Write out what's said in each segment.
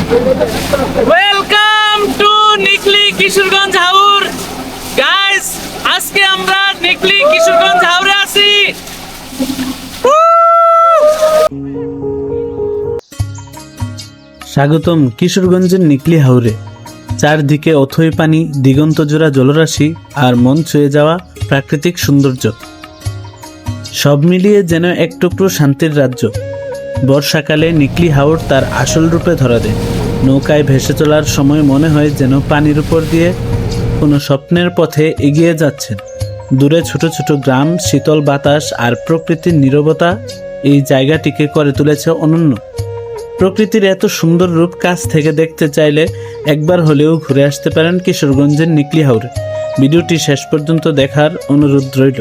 Welcome to Nikli Kishoreganj Haor guys. আজকে আমরা নিকলি কিশোরগঞ্জ হাওরে আছি। স্বাগতম কিশোরগঞ্জের নিকলি হাওরে। চারদিকে অথই পানি, দিগন্ত জোড়া জলরাশি আর মন ছুঁয়ে যাওয়া প্রাকৃতিক সৌন্দর্য, সব মিলিয়ে যেন এক টুকরো শান্তির রাজ্য। বর্ষাকালে নিকলি হাওর তার আসল রূপে ধরা দেয়। নৌকায় ভেসে চলার সময় মনে হয় যেন পানির উপর দিয়ে কোনো স্বপ্নের পথে এগিয়ে যাচ্ছেন। দূরে ছোট ছোট গ্রাম, শীতল বাতাস আর প্রকৃতির নীরবতা এই জায়গাটিকে করে তুলেছে অনন্য। প্রকৃতির এত সুন্দর রূপ কাছ থেকে দেখতে চাইলে একবার হলেও ঘুরে আসতে পারেন কিশোরগঞ্জের নিকলি হাওরে। ভিডিওটি শেষ পর্যন্ত দেখার অনুরোধ রইল।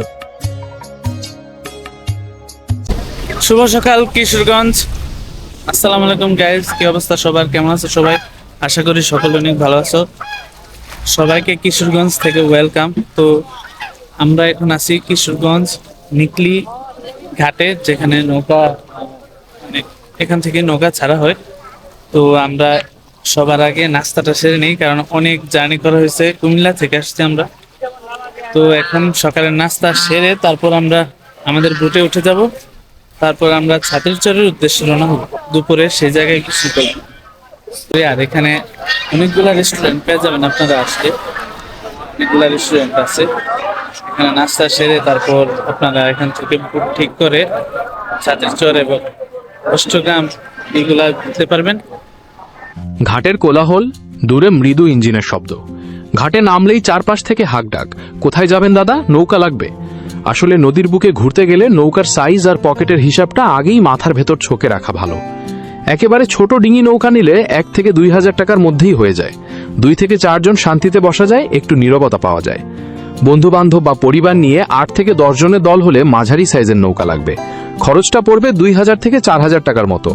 শুভ সকাল কিশোরগঞ্জ। আসসালামু আলাইকুম গাইস, কি অবস্থা সবার? কেমন আছো সবাই? আশা করি সকলে অনেক ভালো আছো। সবাইকে কিশোরগঞ্জ থেকে ওয়েলকাম। তো আমরা এখন আছি কিশোরগঞ্জ নিকলি ঘাটে, যেখানে নৌকা এখান থেকে নৌকা ছাড়া হয়। তো আমরা সবার আগে নাস্তাটা সেরে নিই, কারণ অনেক জার্নি করা হয়েছে, কুমিল্লা থেকে আসছি আমরা। তো এখন সকালের নাস্তা সেরে তারপর আমরা আমাদের বোটে উঠে যাব। তারপর আমরা ছাতিরচরের উদ্দেশ্যে রওনা হব। দুপুরে সেই জায়গায় কিছু করব। আর এখানে অনেকগুলা রেস্টুরেন্ট পেয়ে যাবেন আপনারা আসলে। অনেকগুলা রেস্টুরেন্ট আছে এখানে। নাস্তা সেরে তারপর আপনারা এখান থেকে বুট ঠিক করে ছাতিরচর এবং অষ্টগ্রাম এগুলা ঘুরতে পারবেন। ঘাটের কোলাহল, দূরে মৃদু ইঞ্জিনের শব্দ। ঘাটে নামলেই চারপাশ থেকে হাঁকডাক। কোথায় যাবেন দাদা? নৌকা লাগবে। আসলে নদীর বুকে ঘুরতে গেলে নৌকার সাইজ আর পকেটের হিসাবটা আগেই মাথার ভেতর ছকে রাখা ভালো। একেবারে ছোট ডিঙি নৌকা নিলে 1 থেকে 2,000 টাকার মধ্যেই হয়ে যায়। 2 থেকে 4 জন শান্তিতে বসা যায়, একটু নীরবতা পাওয়া যায়। বন্ধু বান্ধব বা পরিবার নিয়ে 8 থেকে 10 জনের দল হলে মাঝারি সাইজের নৌকা লাগবে। খরচটা পড়বে 2,000 থেকে 4,000 টাকার মতো।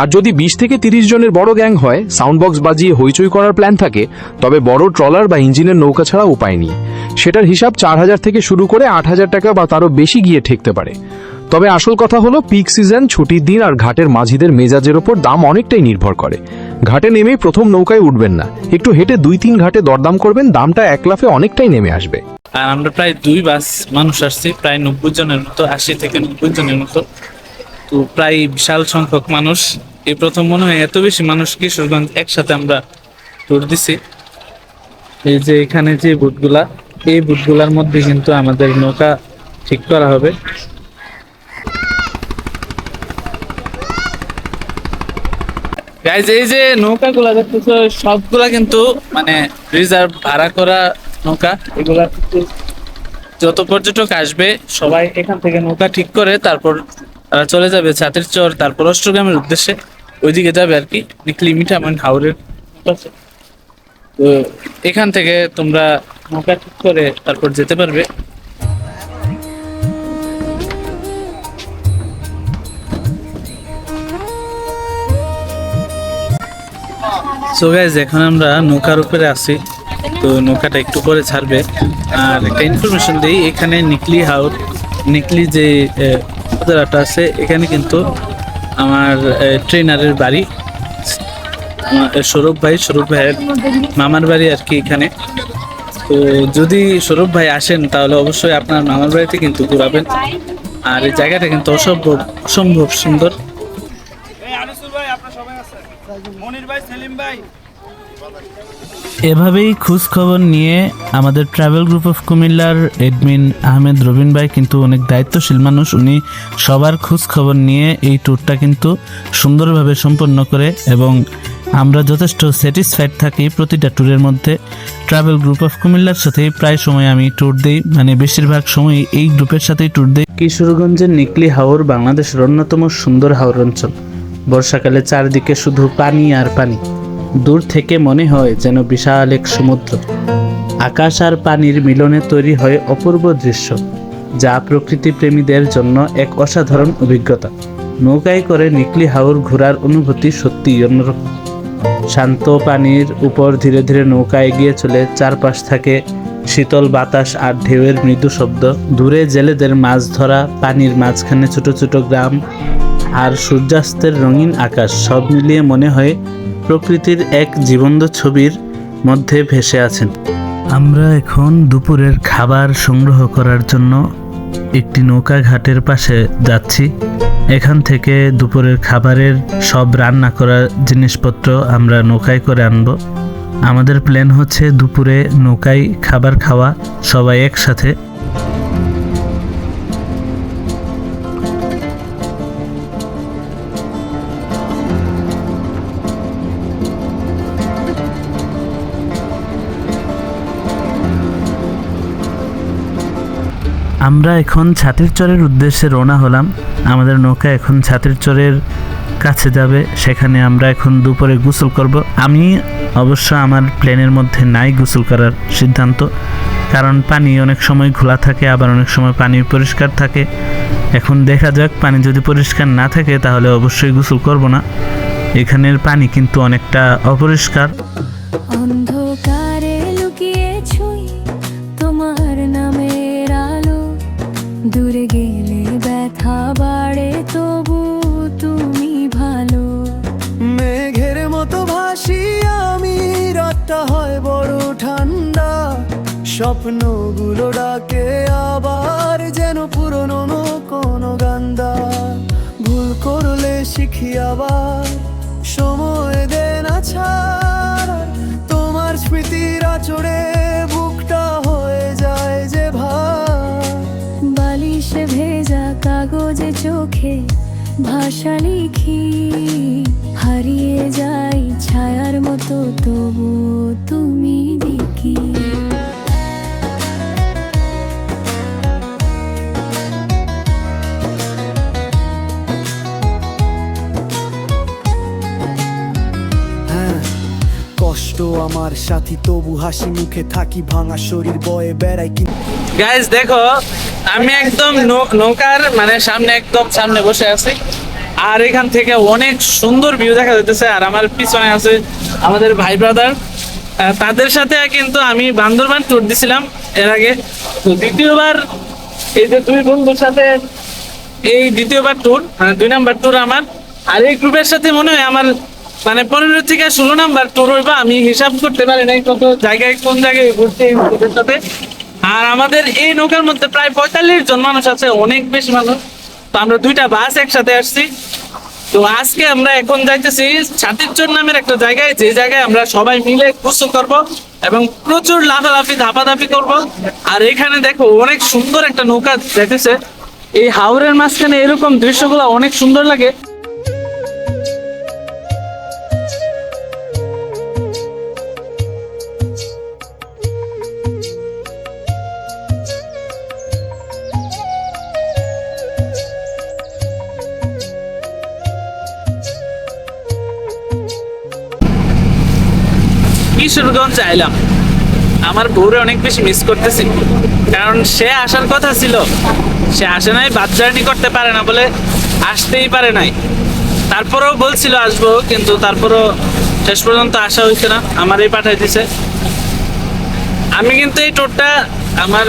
আর যদি 20 থেকে 30 জনের বড় গ্যাং হয়, সাউন্ড বক্স বাজিয়ে হইচই করার প্ল্যান থাকে, তবে বড় ট্রলার বা ইঞ্জিনের নৌকা ছাড়া উপায় নেই। সেটার হিসাব 4,000 থেকে শুরু করে 8,000 টাকা বা তারও বেশি গিয়ে ঠেকতে পারে। তবে আসল কথা হলো পিক সিজন, ছুটির দিন আর ঘাটের মাঝিদের মেজাজের ওপর দাম অনেকটাই নির্ভর করে। ঘাটে নেমেই প্রথম নৌকায় উঠবেন না, একটু হেঁটে 2-3 ঘাটে দরদাম করবেন, দামটা এক লাফে অনেকটাই নেমে আসবে। আর আমরা প্রায় 2 বাস মানুষ আসছি, প্রায় 90 জনের মতো, 80 থেকে 90 জনের মতো। তো প্রায় বিশাল সংখ্যক মানুষ। এই প্রথম মনে হয় এত বেশি মানুষ কিশোরগঞ্জ একসাথে আমরা ট্যুর দিছি। এই যে এখানে যে বুটগুলা, এই বুটগুলার মধ্যে কিন্তু আমাদের নৌকা ঠিক করা হবে। গাইজ, এই যে নৌকাগুলা দেখতেছো সবগুলা কিন্তু মানে রিজার্ভ ভাড়া করা নৌকা। এগুলা কিন্তু যত পর্যটক আসবে সবাই এখান থেকে নৌকা ঠিক করে তারপর চলে যাবে ছাতিরচর, তারপর অষ্টগ্রামের উদ্দেশ্যে ওইদিকে যাবে আর কি, নিকলি মিঠামইন হাওরের পাশে। তো এখান থেকে তোমরা নৌকা ঠিক করে তারপর যেতে পারবে। সো গাইজ, এখন আমরা নৌকার উপরে আছি। তো নৌকাটা একটু পরে ছাড়বে। আর একটা ইনফরমেশন দিই, এখানে নিকলি হাওর, নিকলি যে উপজেলাটা আছে, এখানে কিন্তু আমার ট্রেনারের বাড়ি, সৌরভ ভাইয়ের মামার বাড়ি আর কি এখানে। তো যদি সৌরভ ভাই আসেন তাহলে অবশ্যই আপনার মামার বাড়িতে কিন্তু ঘুরাবেন। আর এই জায়গাটা কিন্তু অসম্ভব সুন্দর। এভাবেই খোঁজ খবর নিয়ে আমাদের ট্রাভেল গ্রুপ অফ কুমিল্লার এডমিন আহমেদ রবিন ভাই কিন্তু অনেক দায়িত্বশীল মানুষ। উনি সবার খোঁজ খবর নিয়ে এই ট্যুরটা কিন্তু সুন্দরভাবে সম্পন্ন করে এবং আমরা যথেষ্ট স্যাটিসফাইড থাকি প্রতিটা ট্যুরের মধ্যে। ট্রাভেল গ্রুপ অফ কুমিল্লার সাথেই প্রায় সময় আমি ট্যুর দিই, মানে বেশিরভাগ সময় এই গ্রুপের সাথেই ট্যুর দিই। কিশোরগঞ্জের নিকলি হাওর বাংলাদেশের অন্যতম সুন্দর হাওর অঞ্চল। বর্ষাকালে চারদিকে শুধু পানি আর পানি। দূর থেকে মনে হয় যেন বিশাল এক সমুদ্র। আকাশ আর পানির মিলনে তৈরি হয় অপূর্ব দৃশ্য, যা প্রকৃতি প্রেমীদের জন্য এক অসাধারণ অভিজ্ঞতা। নৌকায় করে নিকলি হাওর ঘোরার অনুভূতি সত্যিই অন্যরকম। শান্ত পানির উপর ধীরে ধীরে নৌকা এগিয়ে চলে, চারপাশ থাকে শীতল বাতাস আর ঢেউয়ের মৃদু শব্দ। দূরে জেলেদের মাছ ধরা, পানির মাঝখানে ছোট ছোট গ্রাম আর সূর্যাস্তের রঙিন আকাশ, সব মিলিয়ে মনে হয় প্রকৃতির এক জীবন্ত ছবির মধ্যে ভেসে আছেন। আমরা এখন দুপুরের খাবার সংগ্রহ করার জন্য একটি নৌকা ঘাটের পাশে যাচ্ছি। এখান থেকে দুপুরের খাবারের সব রান্না করা জিনিসপত্র আমরা নৌকায় করে আনবো। আমাদের প্ল্যান হচ্ছে দুপুরে নৌকায় খাবার খাওয়া সবাই একসাথে। আমরা এখন ছাতির চরের উদ্দেশ্যে রওনা হলাম। আমাদের নৌকা এখন ছাতির চরের কাছে যাবে, সেখানে আমরা এখন দুপুরে গোসল করব। আমি অবশ্য আমার প্ল্যানের মধ্যে নাই গোসল করার সিদ্ধান্ত, কারণ পানি অনেক সময় খোলা থাকে, আবার অনেক সময় পানি পরিষ্কার থাকে। এখন দেখা যাক, পানি যদি পরিষ্কার না থাকে তাহলে অবশ্যই গোসল করব না। এখানের পানি কিন্তু অনেকটা অপরিষ্কার। অন্ধকারে লুকিয়ে ছুঁই তোমার নামের আলো, দূরে গেলে ব্যথা বাড়ে তবু তুমি ভালো। মেঘের মতো ভাসি আমি, রাতটা হয় বড় ঠান্ডা, স্বপ্নগুলো ডাকে আবার যেন পুরনো কোনো গান্দা। ভুল করলে শিখি আবার, সময় দে না ছাড়, তোমার স্মৃতির আচরে বুকটা হয়ে যায় যে ভার। বালিশে ভেজা কাগজে চোখে ভাষা লিখি, হারিয়ে যাই ছায়ার মতো তবু তুমি দেখি। কষ্ট আমার সাথী তবু হাসি মুখে থাকি, ভাঙা শরীর বয়ে বেড়াই কিন্তু গাইজ দেখো, আমি একদম নৌকার মানে সামনে, একদম সামনে বসে আছি, আর এখান থেকে অনেক সুন্দর ভিউ দেখা যাচ্ছে। আর আমার পিছনে আছে আমাদের ভাই ব্রাদার, তাদের সাথে কিন্তু আমি বান্দরবান ট্যুর দিছিলাম এর আগে। তো দ্বিতীয়বার এই যে দুই বন্ধুর সাথে এই দ্বিতীয়বার ট্যুর, মানে 2 নাম্বার ট্যুর আমার। আর এই গ্রুপের সাথে মনে হয় আমার মানে 15 থেকে 16 নাম্বার ট্যুর হইবা, আমি হিসাব করতে পারি নাই কত জায়গায় কোন জায়গায় ঘুরতে এই গ্রুপের সাথে। আর আমাদের এই নৌকার মধ্যে প্রায় 45 জন মানুষ আছে, অনেক বেশি মানুষ। তো আমরা 2টা বাস একসাথে আসছি। তো আজকে আমরা এখন যাইতেছি ছাতিরচর নামের একটা জায়গায়, যে জায়গায় আমরা সবাই মিলে গোসল করব এবং প্রচুর লাফালাফি ধাপাধাপি করব। আর এখানে দেখো অনেক সুন্দর একটা নৌকা যাইতেছে, এই হাওরের মাঝখানে এরকম দৃশ্যগুলো অনেক সুন্দর লাগে। কিশোরগঞ্জ আইলাম, আমার বউরে অনেক বেশি মিস করতেছি, কারণ সে আসার কথা ছিল, সে আসে নাই, বাস জার্নি করতে পারে না বলে আসতেই পারে নাই। তারপরেও বলছিল আসবো, কিন্তু তারপরও শেষ পর্যন্ত আসা হয়েছে না, আমারই পাঠাই দিছে। আমি কিন্তু এই ট্যুরটা আমার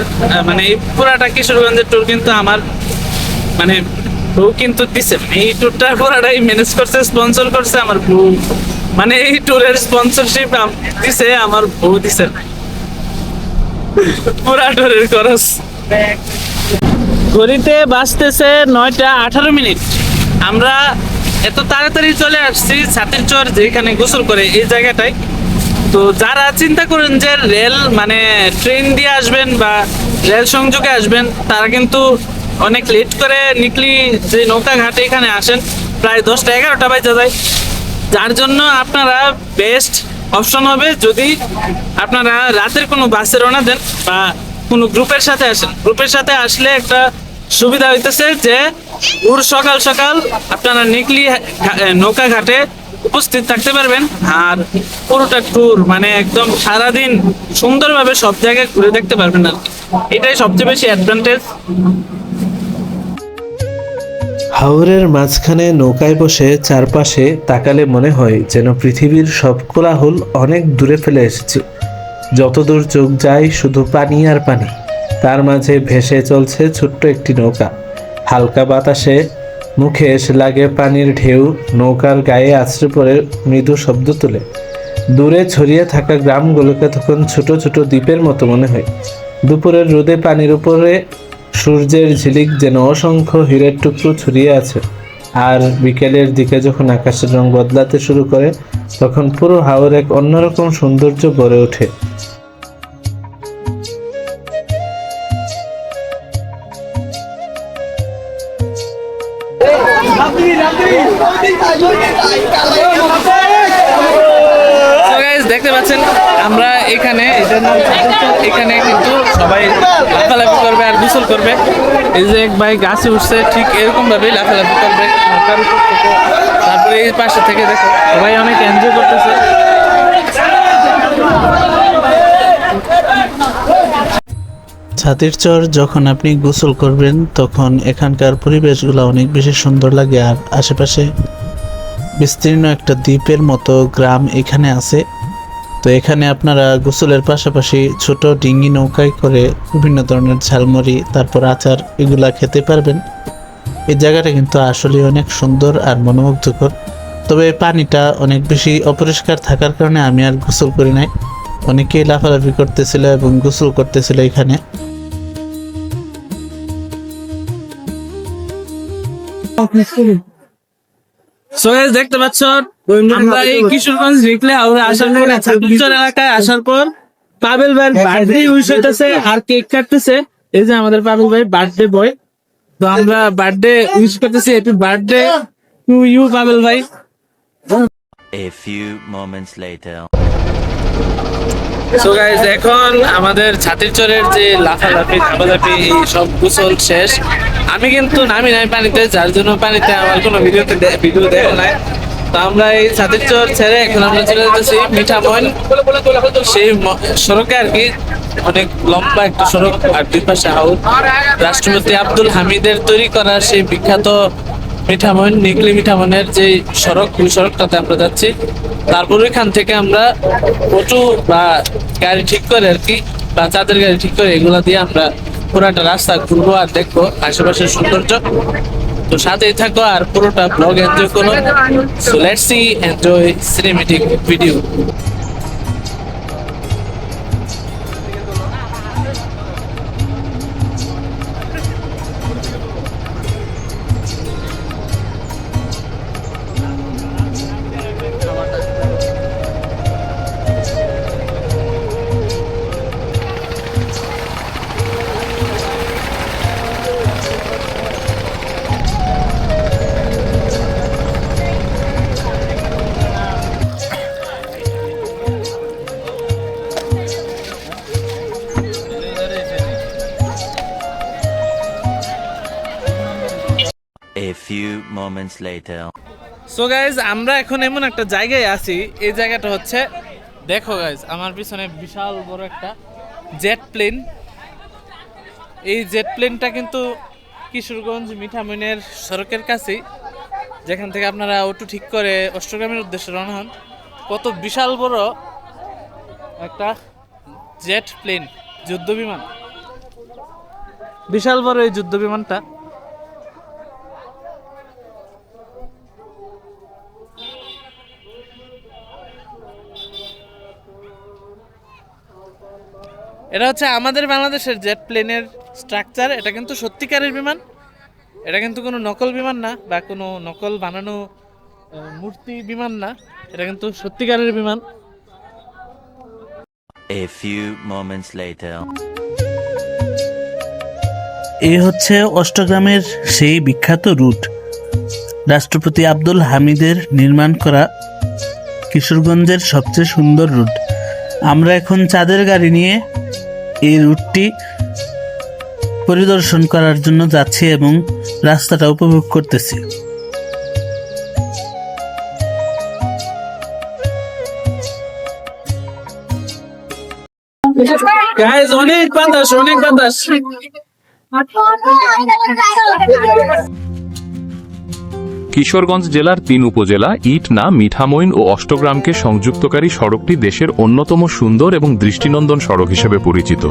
মানে এই পুরাটা কিশোরগঞ্জের ট্যুর কিন্তু আমার মানে বউ কিন্তু দিছে, এই ট্যুরটা পুরাটাই ম্যানেজ করছে, স্পন্সর করছে আমার বউ। মানে এই ট্যুরের স্পন্সরশিপ দিছে আমার বউ দিছে, পুরা ট্যুরের খরচ। ঘড়িতে বাজতেছে 9:18। আমরা এত তাড়াতাড়ি চলে আসছি ছাতিরচর, যেখানে গোসল করে এই জায়গাটায়। তো যারা চিন্তা করেন যে রেল মানে ট্রেন দিয়ে আসবেন বা রেল সংযোগে আসবেন, তারা কিন্তু অনেক লেট করে নিকলি যে নৌকা ঘাটে এখানে আসেন, প্রায় 10টা-11টা বাজে যায়। যার জন্য আপনারা বেস্ট অপশন হবে যদি আপনারা রাতের কোনো বাসে রওনা দেন বা কোনো গ্রুপের সাথে আসেন। গ্রুপের সাথে আসলে একটা সুবিধা হইতেছে যে সকাল সকাল আপনারা নিকলি নৌকা ঘাটে উপস্থিত থাকতে পারবেন, আর পুরোটা ট্যুর মানে একদম সারাদিন সুন্দরভাবে সব জায়গায় ঘুরে দেখতে পারবেন। আর এটাই সবচেয়ে বেশি অ্যাডভান্টেজ। হাওরের মাঝখানে নৌকায় বসে চারপাশে তাকালে মনে হয় যেন পৃথিবীর সব কোলাহল অনেক দূরে ফেলে এসেছি। যতদূর চোখ যায় শুধু পানি আর পানি, তার মাঝে ভেসে চলছে ছোট্ট একটি নৌকা। হালকা বাতাসে মুখে এসে লাগে পানির ঢেউ, নৌকার গায়ে আছড়ে পড়ে মৃদু শব্দ তোলে। দূরে ছড়িয়ে থাকা গ্রামগুলোকে তখন ছোট ছোট দ্বীপের মতো মনে হয়। দুপুরের রোদে পানির উপরে সূর্যের ঝিলিক যেন অসংখ্য হীরের টুকরো ছড়িয়ে আছে। আর বিকেলের দিকে যখন আকাশের রং বদলাতে শুরু করে, তখন পুরো হাওর এক অন্যরকম সৌন্দর্য ভরে ওঠে। So guys, দেখতে পাচ্ছেন আমরা এখানে এখানে কিন্তু সবাই লাফালাফি করবে আর গোসল করবে। এই যে এক ভাই গাছে উঠছে, ঠিক এরকম ভাবেই লাফালাফি করবে নৌকার উপর থেকে। তারপরে এই পাশে থেকে দেখো সবাই অনেক এনজয় করতেছে। ছাতির চর যখন আপনি গোসল করবেন তখন এখানকার পরিবেশগুলো অনেক বেশি সুন্দর লাগে। আর আশেপাশে বিস্তীর্ণ একটা দ্বীপের মতো গ্রাম এখানে আছে। তো এখানে আপনারা গোসলের পাশাপাশি ছোট ডিঙ্গি নৌকায় করে বিভিন্ন ধরনের ঝালমুড়ি, তারপর আচার এগুলা খেতে পারবেন। এই জায়গাটা কিন্তু আসলে অনেক সুন্দর আর মনোমুগ্ধকর। তবে পানিটা অনেক বেশি অপরিষ্কার থাকার কারণে আমি আর গোসল করি নাই। অনেকেই লাফালাফি করতেছিল এবং গোসল করতেছিল এখানে। So guys, দেখতে পাচ্ছ আমরা এই কিশোরগঞ্জ রিকলে হাওড়ে আসার পর ছাতিরচর এলাকায় আসার পর পাবেল ভাইয়ের বার্থডে উইশ হইতেছে আর কেক কাটতেছে। এই যে আমাদের পাবেল ভাই বার্থডে বয়। তো আমরা বার্থডে উইশ করতেছি, happy birthday to you Pabel ভাই। A few moments later. So guys, এখন আমাদের ছাতিরচরের যে লাফালাফি ঝাপালাফি এই সব গোসল শেষ। আমি কিন্তু নামি নাই পানিতে, যার জন্য পানিতে আমার কোনো ভিডিও দেখা নাই। তো আমরা এই ছাতিরচর ছেড়ে এখন আমরা চলে যাচ্ছি মিঠামইন। সেই সড়কে আর কি অনেক লম্বা একটা সড়ক, আর দুই পাশে হাউস। রাষ্ট্রপতি আব্দুল হামিদের তৈরি করা সেই বিখ্যাত মিঠামইন, নিকলি মিঠামইনের যে সড়ক, ওই সড়কটাতে আমরা যাচ্ছি। তারপর ওইখান থেকে আমরা অটো বা গাড়ি ঠিক করে আর কি, বা চাঁদের গাড়ি ঠিক করে এগুলা দিয়ে আমরা পুরাটা রাস্তা ঘুরবো আর দেখবো আশেপাশের সৌন্দর্য। তো সাথেই থাকো আর পুরোটা ব্লগ এনজয় করো। So let's see enjoy cinematic video. A few moments later. So guys, আমরা এখন এমন একটা জায়গায় আছি, এই জায়গাটা হচ্ছে দেখো গাইজ আমার পিছনে বিশাল বড় একটা জেট প্লেন। এই জেট প্লেনটা কিন্তু কিশোরগঞ্জ মিঠামইনের সড়কের কাছেই, যেখান থেকে আপনারা অটো ঠিক করে অষ্টগ্রামের উদ্দেশ্যে রওনা হন। কত বিশাল বড় একটা জেট প্লেন, যুদ্ধ বিমান, বিশাল বড় এই যুদ্ধ বিমানটা। এটা হচ্ছে আমাদের বাংলাদেশের জেট প্লেনের স্ট্রাকচার। এটা কিন্তু সত্যিকারের বিমান, এটা কিন্তু কোনো নকল বিমান না বা কোনো নকল বানানো মূর্তি বিমান না, এটা কিন্তু সত্যিকারের বিমান। A few moments later. এই হচ্ছে অষ্টগ্রামের সেই বিখ্যাত রুট, রাষ্ট্রপতি আব্দুল হামিদের নির্মাণ করা কিশোরগঞ্জের সবচেয়ে সুন্দর রুট। আমরা এখন চাঁদের গাড়ি নিয়ে এই রুটটি পরিদর্শন করার জন্য যাচ্ছি এবং রাস্তাটা উপভোগ করতেছি। গাইস, অনেক বাতাস, অনেক বাতাস। কিশোরগঞ্জ জেলার 3 উপজেলা ইটনা, মিঠামইন ও অষ্টগ্রামকে সংযুক্তকারী সড়কটি দেশের অন্যতম সুন্দর এবং দৃষ্টিনন্দন সড়ক হিসেবে পরিচিত।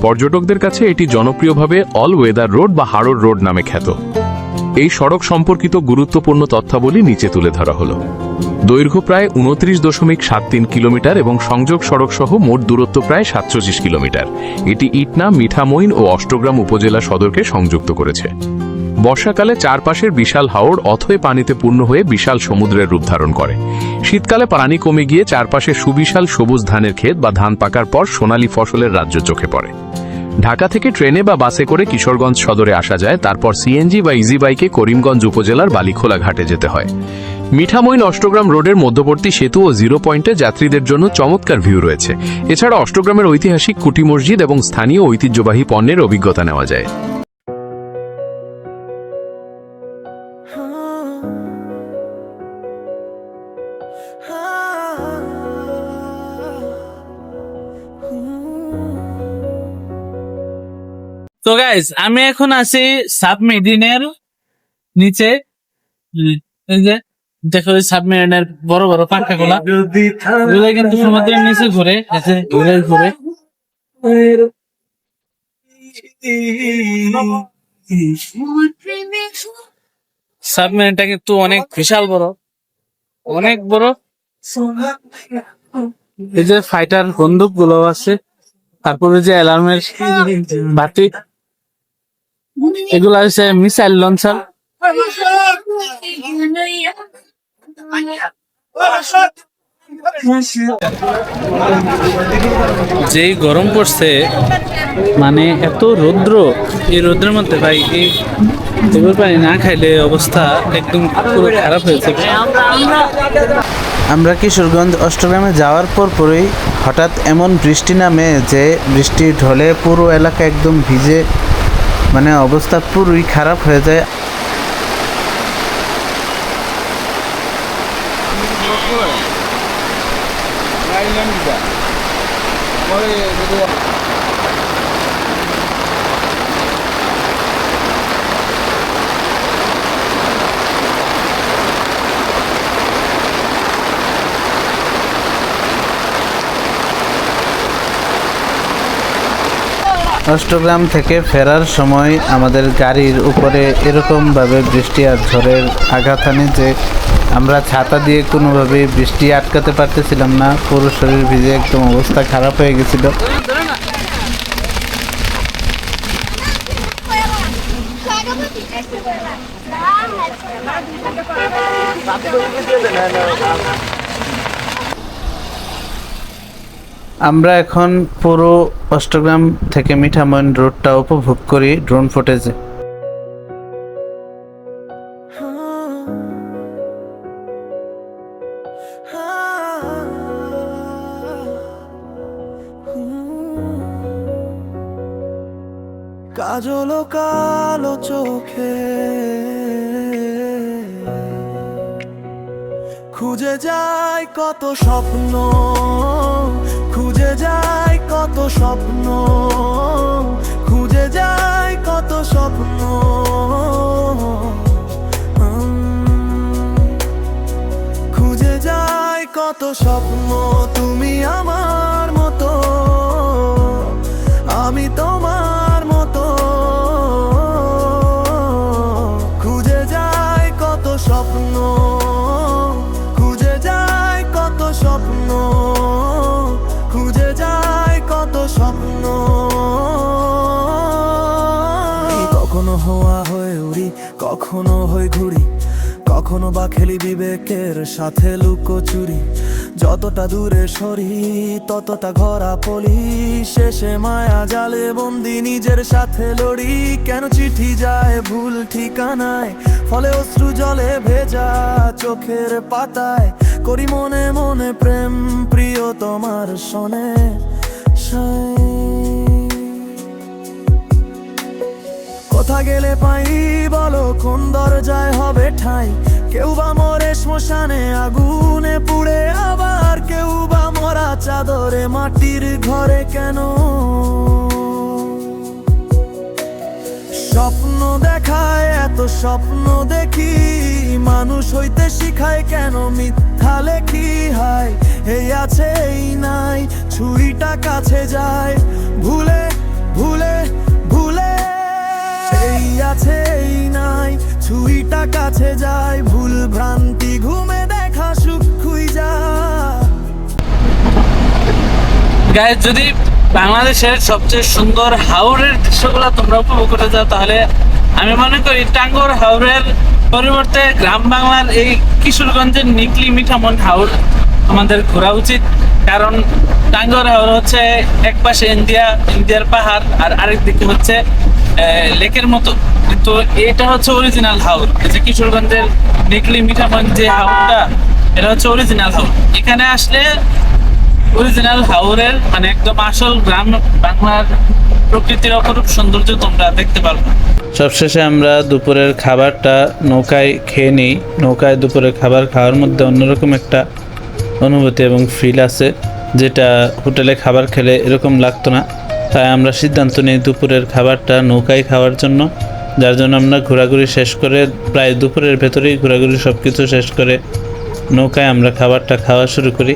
পর্যটকদের কাছে এটি জনপ্রিয়ভাবে অল ওয়েদার রোড বা হাড়র রোড নামে খ্যাত। এই সড়ক সম্পর্কিত গুরুত্বপূর্ণ তথ্যাবলী নিচে তুলে ধরা হলো। দৈর্ঘ্য প্রায় 29.73 কিলোমিটার এবং সংযোগ সড়ক সহ মোট দূরত্ব প্রায় 47 কিলোমিটার। এটি ইটনা, মিঠামইন ও অষ্টগ্রাম উপজেলা সদরকে সংযুক্ত করেছে। বর্ষাকালে চারপাশের বিশাল হাওড় অথই পানিতে পূর্ণ হয়ে বিশাল সমুদ্রের রূপ ধারণ করে। শীতকালে পানি কমে গিয়ে চারপাশে সুবিশাল সবুজ ধানের ক্ষেত বা ধান পাকার পর সোনালী ফসলের রাজ্য চোখে পড়ে। ঢাকা থেকে ট্রেনে বা বাসে করে কিশোরগঞ্জ সদরে আসা যায়, তারপর সিএনজি বা ইজি বাইকে করিমগঞ্জ উপজেলার বালিখোলা ঘাটে যেতে হয়। মিঠামইন অষ্টগ্রাম রোডের মধ্যবর্তী সেতু ও জিরো পয়েন্টে যাত্রীদের জন্য চমৎকার ভিউ রয়েছে। এছাড়া অষ্টগ্রামের ঐতিহাসিক কুটি মসজিদ এবং স্থানীয় ঐতিহ্যবাহী পণ্যের অভিজ্ঞতা নেওয়া যায়। তো গাইস, আমি এখন আছি সাবমেরিনের নিচে। এই যে দেখো, সাবমেরিনের বড় বড় পাঙ্খা গুলা কিন্তু সমুদ্রের নিচে ঘুরে, ঘুরে ঘুরে। সাবমেরিনটা কিন্তু অনেক বিশাল বড়, অনেক বড়। এই যে ফাইটার বন্দুক গুলো আছে, তারপরে যে অ্যালার্মের বাতি, এগুলা হচ্ছে মিসাইল লঞ্চার। যেই গরম পড়ছে, মানে এত রৌদ্র, এই রৌদ্রের মধ্যে ভাই এই লেবুর পানি না খাইলে অবস্থা একদম পুরো খারাপ হয়েছে। আমরা কিশোরগঞ্জ অষ্টগ্রামে যাওয়ার পরই হঠাৎ এমন বৃষ্টি নামে যে বৃষ্টির ঢলে পুরো এলাকা একদম ভিজে, মানে অবস্থা পুরোই খারাপ হয়ে যায়। অষ্টগ্রাম থেকে ফেরার সময় আমাদের গাড়ির উপরে এরকমভাবে বৃষ্টি আর ঝড়ের আঘাত আনে যে আমরা ছাতা দিয়ে কোনোভাবে বৃষ্টি আটকাতে পারতেছিলাম না। পুরো শরীর ভিজে একদম অবস্থা খারাপ হয়ে গেছিল। আমরা এখন পুরো অষ্টগ্রাম থেকে মিঠামইন রোডটা উপভোগ করি ড্রোন ফুটেজে। কাজল কালো চোখে খুঁজে যায় কত স্বপ্ন, খুঁজে যায় কত স্বপ্ন, খুঁজে যায় কত স্বপ্ন। খুঁজে যায় কত স্বপ্ন, তুমি আমার মতো, আমি তোমার মতো। খুঁজে যায় কত স্বপ্ন, খুঁজে যায় কত স্বপ্ন, খুঁজে যায় কত স্বপ্ন। কখনো হওয়া হয়ে উড়ি, কখনো হয়ে ঘুরি, কখনো বা খেলি বিবেকের সাথে লুকোচুরি। যতটা দূরে সরি ততটা ঘরা পলি, শেষে মায়া জালে বন্দি নিজের সাথে লড়ি। কেন চিঠি যায় ভুল ঠিকানায়, ফলে অশ্রু জলে ভেজা চোখের পাতায়। করি মনে মনে প্রেম প্রিয় তোমার শোনে। কোথা গেলে পাই বলো, কোন দরজায় হবে ঠাঁই? কেউ বা মরে শ্মশানে আগুনে পুড়ে, আবার কেউ বা মরা চাদরে মাটির ঘরে। কেন স্বপ্ন দেখায় এত স্বপ্ন দেখি, মানুষ হইতে শিখায় কেন মিথ্যা লেখি? হায় এই আছে এই নাই, ছুরিটা কাছে যায় ভুলে ভুলে ভুলে। এই আছে এই নাই, ছুঁইটা কাছে যায়, ভুল ভ্রান্তি ঘুমে দেখা সুখ খুঁজা। গাইজ, যদি বাংলাদেশের সবচেয়ে সুন্দর হাওরের দৃশ্যগুলো তোমরা উপভোগ করতে যাও, তাহলে আমি মনে করি টাঙ্গর হাওরের পরিবর্তে গ্রাম বাংলার এই কিশোরগঞ্জের নিকলি মিঠামন হাওর আমাদের ঘোরা উচিত। কারণ টাঙ্গর হাওর হচ্ছে এক পাশে ইন্ডিয়ার পাহাড়, আর আরেক দিকে হচ্ছে লেকের মতো, কিন্তু এটা হচ্ছে অরিজিনাল হাওর। এই যে কিশোরগঞ্জের নিকলি মিঠামন যে হাওরটা, এটা হচ্ছে অরিজিনাল হাওর। এখানে আসলে অরিজিনাল হাওরের মানে একদম আসল গ্রাম বাংলার প্রকৃতির অপরূপ সৌন্দর্য তোমরা দেখতে পারবে। সবশেষে আমরা দুপুরের খাবারটা নৌকায় খেয়ে নিই। নৌকায় দুপুরের খাবার খাওয়ার মধ্যে অন্যরকম একটা অনুভূতি এবং ফিল আছে, যেটা হোটেলে খাবার খেলে এরকম লাগতো না। তাই আমরা সিদ্ধান্ত নিই দুপুরের খাবারটা নৌকায় খাওয়ার জন্য, যার জন্য আমরা ঘোরাঘুরি শেষ করে প্রায় দুপুরের ভেতরেই ঘোরাঘুরি সব কিছু শেষ করে নৌকায় আমরা খাবারটা খাওয়া শুরু করি।